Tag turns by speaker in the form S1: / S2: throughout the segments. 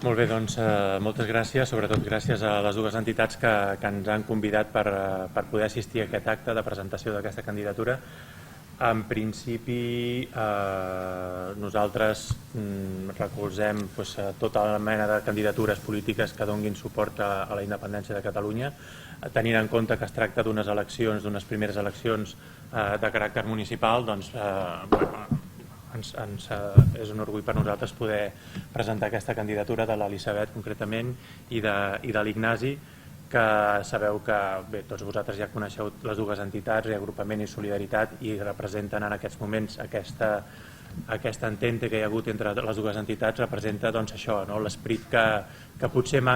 S1: Molt bé, doncs moltes gràcies, sobretot gràcies a les dues entitats que ens han convidat per poder assistir a aquest acte de presentació d'aquesta candidatura. En principi, nosaltres recolzem tota la mena de candidatures polítiques que donguin suport a la independència de Catalunya, tenint en compte que es tracta d'unes eleccions, d'unes primeres eleccions de caràcter municipal, doncs és un orgull per nosaltres poder presentar aquesta candidatura de l'Elisabet concretament i de l'Ignasi, que sabeu que tots vosaltres ja coneixeu les dues entitats, Reagrupament i Solidaritat, i representen en aquests moments aquesta entente que hi ha hagut entre les dues entitats, representa això, l'esperit que potser li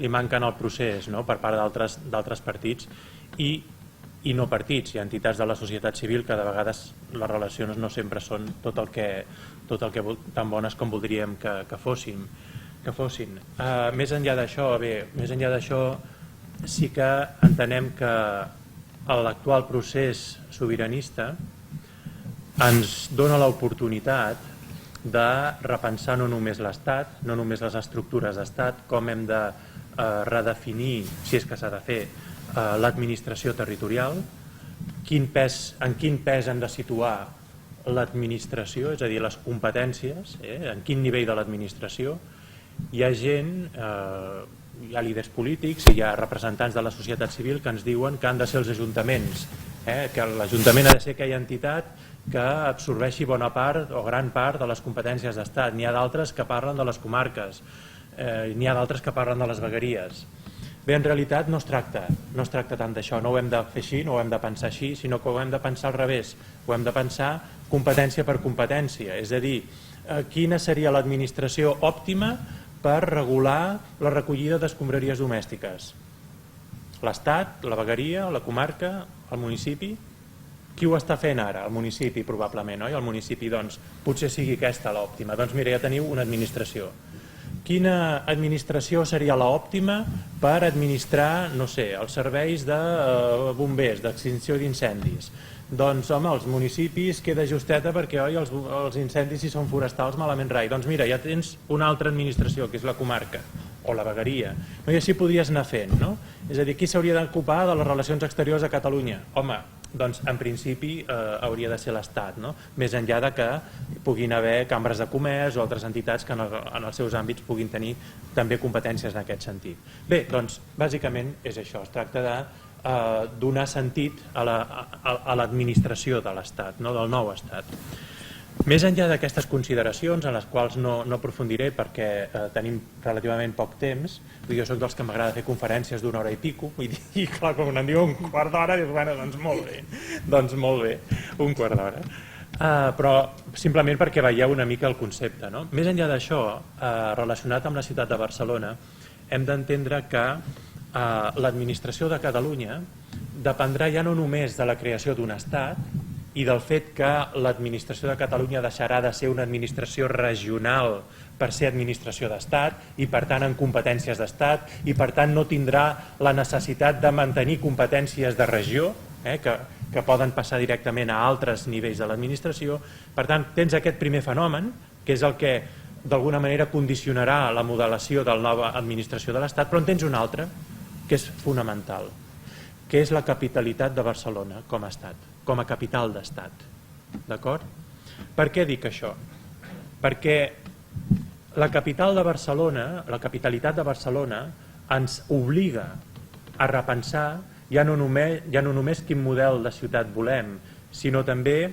S1: manca en el procés per part d'altres partits i no partits. Hi ha entitats de la societat civil que de vegades les relacions no sempre són tot el que tan bones com voldríem que fossin. Més enllà d'això, sí que entenem que l'actual procés sobiranista ens dona l'oportunitat de repensar no només l'Estat, no només les estructures d'Estat, com hem de redefinir, si és que s'ha de fer, l'administració territorial, en quin pes hem de situar l'administració, és a dir, les competències, en quin nivell de l'administració. Hi ha gent, hi ha líders polítics i hi ha representants de la societat civil que ens diuen que han de ser els ajuntaments, que l'Ajuntament ha de ser aquella entitat que absorbeixi bona part o gran part de les competències d'Estat. N'hi ha d'altres que parlen de les comarques, n'hi ha d'altres que parlen de les vegueries. Bé, en realitat no es tracta tant d'això, no ho hem de fer així, no ho hem de pensar així, sinó que ho hem de pensar al revés, ho hem de pensar competència per competència, és a dir, quina seria l'administració òptima per regular la recollida d'escombraries domèstiques. L'Estat, la vegueria, la comarca, el municipi? Qui ho està fent ara? El municipi, probablement, oi? El municipi, doncs, potser sigui aquesta l'òptima. Doncs mira, ja teniu una administració. Quina administració seria l'òptima per administrar, no sé, els serveis de bombers, d'extinció d'incendis? Doncs, home, els municipis queda justeta perquè, oi, els incendis, si són forestals, malament rai. Doncs mira, ja tens una altra administració, que és la comarca, o la vegueria. I així podries anar fent, no? És a dir, qui s'hauria d'ocupar de les relacions exteriors a Catalunya? Home, doncs en principi hauria de ser l'Estat, no? Més enllà de que puguin haver cambres de comerç o altres entitats que en els seus àmbits puguin tenir també competències en aquest sentit. Bé, doncs bàsicament és això, es tracta de donar sentit a l'administració de l'Estat, del nou Estat. Més enllà d'aquestes consideracions, en les quals no aprofundiré perquè tenim relativament poc temps, jo soc dels que m'agrada fer conferències d'una hora i pico, i clar, quan em diu un quart d'hora, dius, bueno, doncs molt bé, un quart d'hora. Però simplement perquè veieu una mica el concepte. Més enllà d'això, relacionat amb la ciutat de Barcelona, hem d'entendre que l'administració de Catalunya dependrà ja no només de la creació d'un estat i del fet que l'administració de Catalunya deixarà de ser una administració regional per ser administració d'estat i per tant en competències d'estat i per tant no tindrà la necessitat de mantenir competències de regió que poden passar directament a altres nivells de l'administració. Per tant, tens aquest primer fenomen, que és el que d'alguna manera condicionarà la modelació de la nova administració de l'Estat, però en tens un altre, que és fonamental, que és la capitalitat de Barcelona com a estat, com a capital d'estat. D'acord? Per què dic això? Perquè la capital de Barcelona, la capitalitat de Barcelona, ens obliga a repensar ja no només quin model de ciutat volem, sinó també,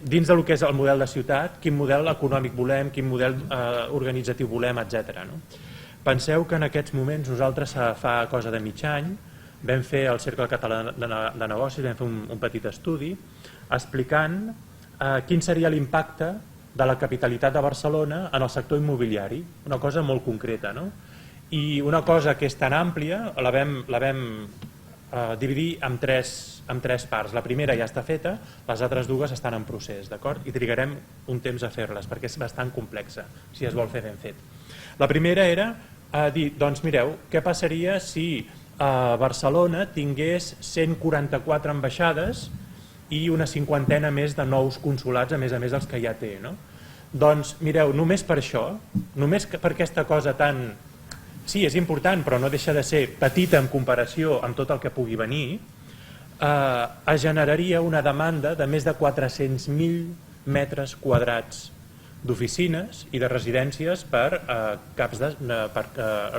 S1: dins del que és el model de ciutat, quin model econòmic volem, quin model organitzatiu volem, etc. Penseu que en aquests moments nosaltres fa cosa de mig any vam fer al Cercle Català de Negocis, vam fer un petit estudi explicant quin seria l'impacte de la capitalitat de Barcelona en el sector immobiliari, una cosa molt concreta, no? I una cosa que és tan àmplia la vam dividir en tres parts. La primera ja està feta, les altres dues estan en procés, d'acord? I trigarem un temps a fer-les perquè és bastant complexa si es vol fer ben fet. La primera era dir, doncs mireu, què passaria si Barcelona tingués 144 ambaixades i una cinquantena més de nous consolats, a més dels que ja té, no? Doncs mireu, només per això, només per aquesta cosa tan... Sí, és important, però no deixa de ser petita en comparació amb tot el que pugui venir, es generaria una demanda de més de 400.000 metres quadrats d'oficines i de residències per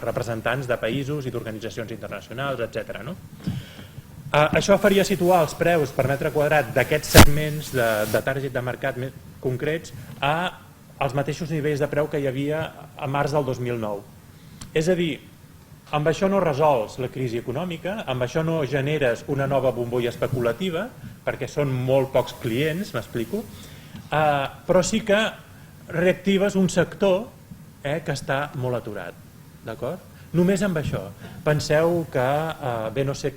S1: representants de països i d'organitzacions internacionals, etc. No? Això faria situar els preus per metre quadrat d'aquests segments de target de mercat més concrets als mateixos nivells de preu que hi havia a març del 2009. És a dir, amb això no resols la crisi econòmica, amb això no generes una nova bombolla especulativa, perquè són molt pocs clients, m'explico, però sí que reactives un sector que està molt aturat, d'acord? Només amb això. Penseu que, bé, no sé,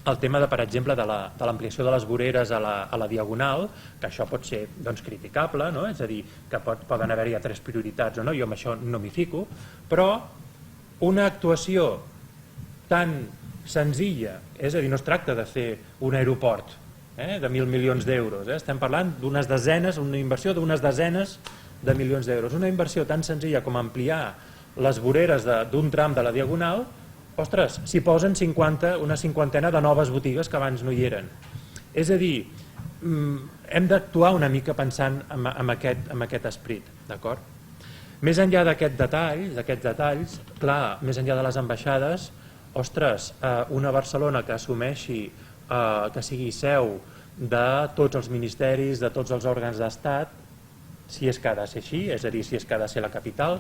S1: el tema, per exemple, de l'ampliació de les voreres a la Diagonal, que això pot ser criticable, no? És a dir, que poden haver-hi altres prioritats o no, jo amb això no m'hi fico, però una actuació tan senzilla, és a dir, no es tracta de fer un aeroport de 1.000 milions d'euros, estem parlant d'unes desenes, una inversió d'unes desenes de milions d'euros, una inversió tan senzilla com ampliar les voreres d'un tram de la Diagonal, ostres, s'hi posen una cinquantena de noves botigues que abans no hi eren. És a dir, hem d'actuar una mica pensant en aquest esperit, d'acord? Més enllà d'aquests detalls, clar, més enllà de les ambaixades, ostres, una Barcelona que assumeixi, que sigui seu de tots els ministeris, de tots els òrgans d'estat, si és que ha de ser així, és a dir, si és que ha de ser la capital,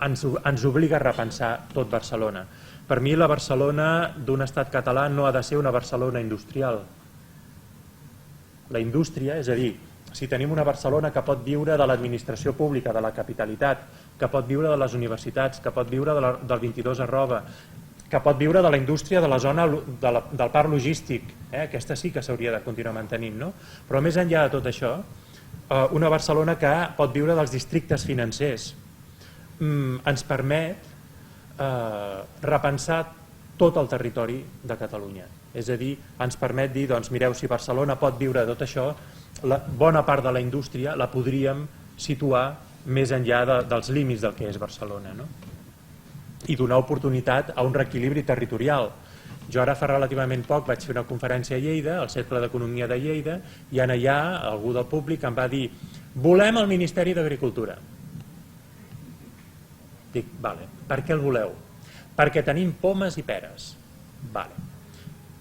S1: ens obliga a repensar tot Barcelona. Per mi la Barcelona d'un estat català no ha de ser una Barcelona industrial. La indústria, és a dir, si tenim una Barcelona que pot viure de l'administració pública, de la capitalitat, que pot viure de les universitats, que pot viure del 22@, que pot viure de la indústria de la zona del parc logístic, aquesta sí que s'hauria de continuar mantenint, no? Però més enllà de tot això, una Barcelona que pot viure dels districtes financers, ens permet repensar tot el territori de Catalunya. És a dir, ens permet dir, doncs mireu, si Barcelona pot viure de tot això, bona part de la indústria la podríem situar més enllà dels límits del que és Barcelona, no? I donar oportunitat a un reequilibri territorial. Jo ara fa relativament poc vaig fer una conferència a Lleida, al Cercle d'Economia de Lleida, i allà algú del públic em va dir: volem el Ministeri d'Agricultura. Dic, vale, per què el voleu? Perquè tenim pomes i peres. Vale.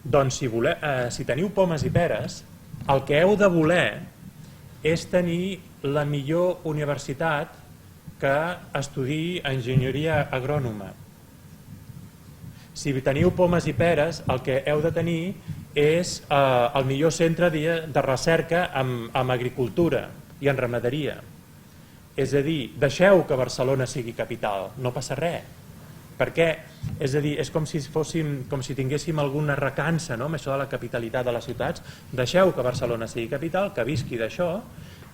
S1: Doncs si teniu pomes i peres, el que heu de voler és tenir la millor universitat que estudiï enginyeria agrònoma. Si teniu pomes i peres, el que heu de tenir és el millor centre de recerca en agricultura i en ramaderia. És a dir, deixeu que Barcelona sigui capital, no passa res. Per què? És a dir, és com si tinguéssim alguna recança, no?, amb això de la capitalitat de les ciutats. Deixeu que Barcelona sigui capital, que visqui d'això,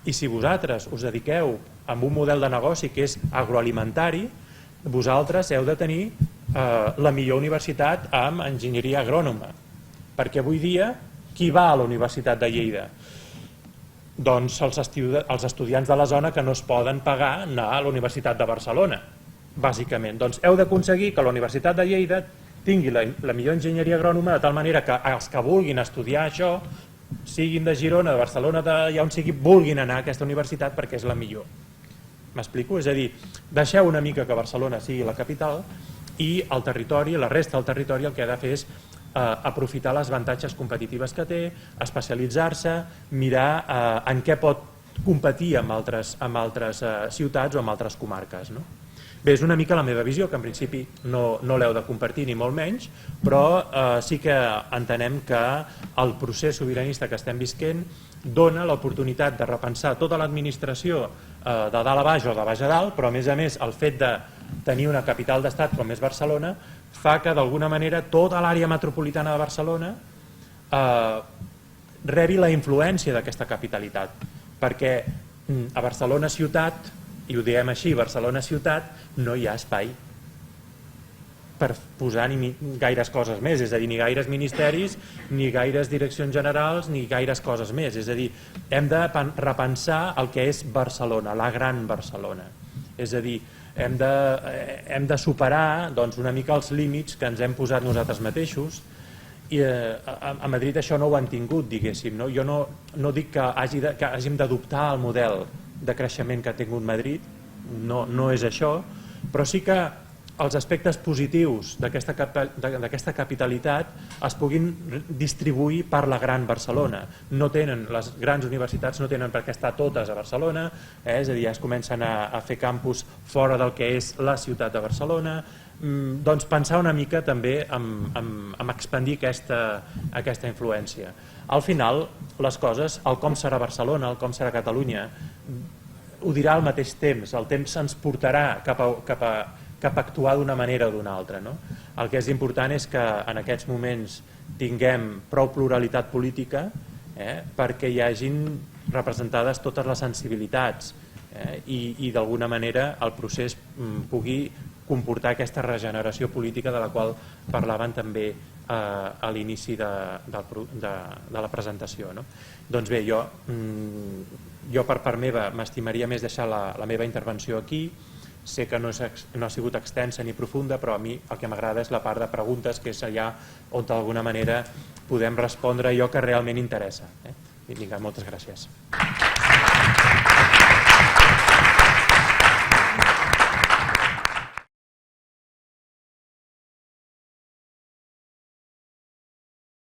S1: i si vosaltres us dediqueu a un model de negoci que és agroalimentari, vosaltres heu de tenir la millor universitat en enginyeria agrònoma. Perquè avui dia, qui va a la Universitat de Lleida? Doncs els estudiants de la zona que no es poden pagar anar a la Universitat de Barcelona, bàsicament. Doncs heu d'aconseguir que la Universitat de Lleida tingui la millor enginyeria agrònoma de tal manera que els que vulguin estudiar això, siguin de Girona, de Barcelona, d'allà on sigui, vulguin anar a aquesta universitat perquè és la millor. M'explico? És a dir, deixeu una mica que Barcelona sigui la capital i el territori, la resta del territori, el que ha de fer és aprofitar les avantatges competitives que té, especialitzar-se, mirar en què pot competir amb altres ciutats o amb altres comarques, no? Bé, és una mica la meva visió, que en principi no l'heu de compartir ni molt menys, però sí que entenem que el procés sobiranista que estem visquent dona l'oportunitat de repensar tota l'administració de dalt a baix o de baix a dalt, però a més el fet de tenir una capital d'estat com és Barcelona fa que d'alguna manera tota l'àrea metropolitana de Barcelona rebi la influència d'aquesta capitalitat, perquè a Barcelona ciutat, i ho diem així, Barcelona ciutat, no hi ha espai. per posar ni gaires coses més, és a dir, ni gaires ministeris, ni gaires direccions generals, ni gaires coses més. És a dir, hem de repensar el que és Barcelona, la gran Barcelona. És a dir, hem de superar una mica els límits que ens hem posat nosaltres mateixos, i a Madrid això no ho han tingut, diguéssim. Jo no dic que hàgim d'adoptar el model de creixement que ha tingut Madrid, no és això, però sí que els aspectes positius d'aquesta capitalitat es puguin distribuir per la gran Barcelona. Les grans universitats no tenen per què estar totes a Barcelona, és a dir, ja es comencen a fer campus fora del que és la ciutat de Barcelona. Doncs pensar una mica també en expandir aquesta influència. Al final, les coses, el com serà Barcelona, el com serà Catalunya, ho dirà al mateix temps. El temps ens portarà cap a actuar d'una manera o d'una altra. El que és important és que en aquests moments tinguem prou pluralitat política perquè hi hagin representades totes les sensibilitats i d'alguna manera el procés pugui comportar aquesta regeneració política de la qual parlaven també a l'inici de la presentació. Doncs bé, jo per part meva m'estimaria més deixar la meva intervenció aquí. Sé que no ha sigut extensa ni profunda, però a mi el que m'agrada és la part de preguntes, que és allà on d'alguna manera podem respondre allò que realment interessa. Vinga, moltes gràcies.